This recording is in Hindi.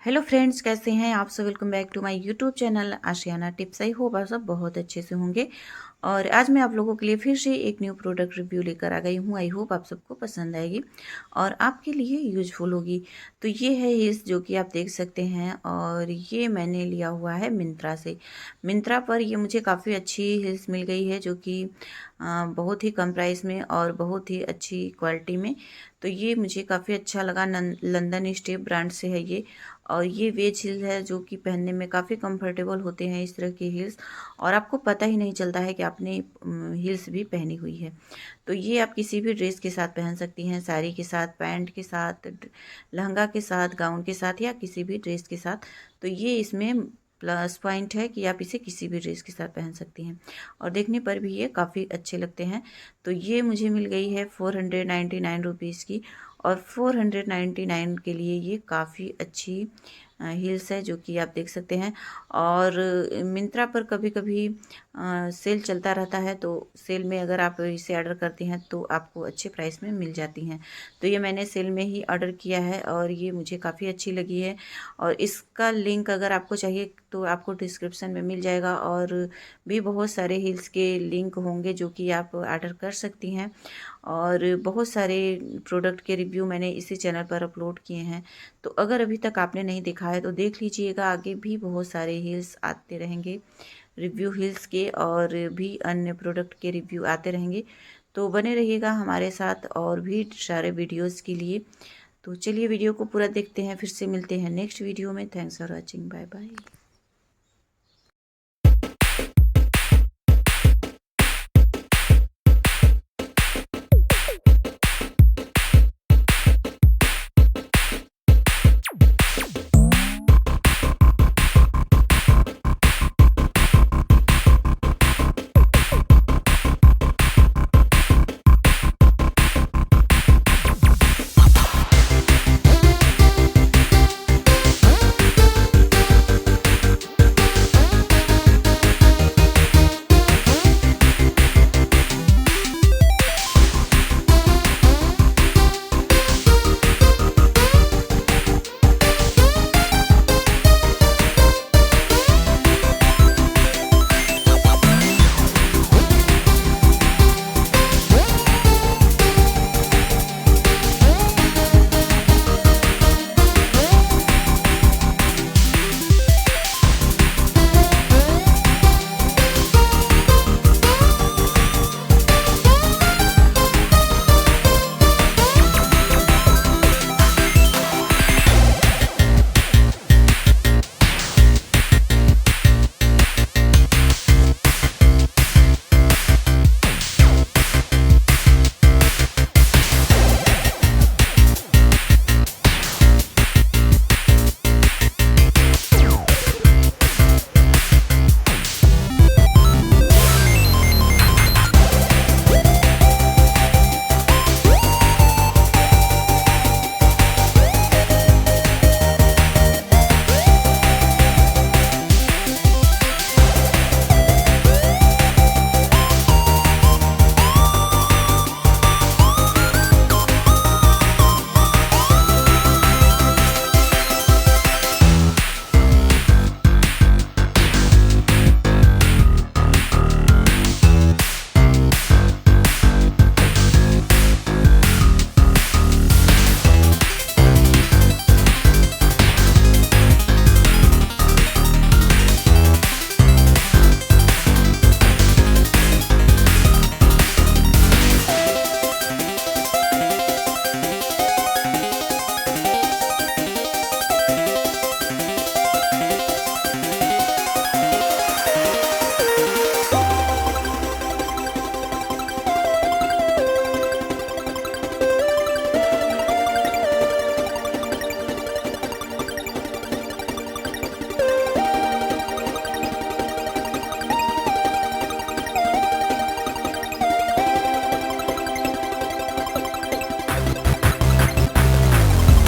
हेलो फ्रेंड्स, कैसे हैं आप सब। Welcome back to my YouTube channel Aashiyana tips. I hope आप सब बहुत अच्छे से होंगे। और आज मैं आप लोगों के लिए फिर से एक न्यू प्रोडक्ट रिव्यू लेकर आ गई हूँ। आई होप आप सबको पसंद आएगी और आपके लिए यूजफुल होगी। तो ये है हिल्स जो कि आप देख सकते हैं, और ये मैंने लिया हुआ है मिंत्रा से। मिंत्रा पर ये मुझे काफ़ी अच्छी हिल्स मिल गई है, जो कि बहुत ही कम प्राइस में और बहुत ही अच्छी क्वालिटी में। तो ये मुझे काफ़ी अच्छा लगा। लंदन स्टेप ब्रांड से है ये, और ये वेज हिल है जो कि पहनने में काफ़ी कंफर्टेबल होते हैं इस तरह के हिल्स, और आपको पता ही नहीं चलता है कि आपने हिल्स भी पहनी हुई है। तो ये आप किसी भी ड्रेस के साथ पहन सकती हैं, साड़ी के साथ, पैंट के साथ, लहंगा के साथ, गाउन के साथ, या किसी भी ड्रेस के साथ। तो ये इसमें प्लस पॉइंट है कि आप इसे किसी भी ड्रेस के साथ पहन सकती हैं, और देखने पर भी ये काफ़ी अच्छे लगते हैं। तो ये मुझे मिल गई है 499 रुपीज़ की, और 499 के लिए ये काफ़ी अच्छी हील्स है, जो कि आप देख सकते हैं। और मिंत्रा पर कभी कभी सेल चलता रहता है, तो सेल में अगर आप इसे ऑर्डर करती हैं तो आपको अच्छे प्राइस में मिल जाती हैं। तो ये मैंने सेल में ही ऑर्डर किया है, और ये मुझे काफ़ी अच्छी लगी है। और इसका लिंक अगर आपको चाहिए तो आपको डिस्क्रिप्शन में मिल जाएगा, और भी बहुत सारे हील्स के लिंक होंगे जो कि आप ऑर्डर कर सकती हैं। और बहुत सारे प्रोडक्ट के रिव्यू मैंने इसी चैनल पर अपलोड किए हैं, तो अगर अभी तक आपने नहीं देखा है तो देख लीजिएगा। आगे भी बहुत सारे हील्स आते रहेंगे, रिव्यू हील्स के, और भी अन्य प्रोडक्ट के रिव्यू आते रहेंगे। तो बने रहिएगा हमारे साथ और भी सारे वीडियोस के लिए। तो चलिए वीडियो को पूरा देखते हैं, फिर से मिलते हैं नेक्स्ट वीडियो में। Thanks for watching, bye bye.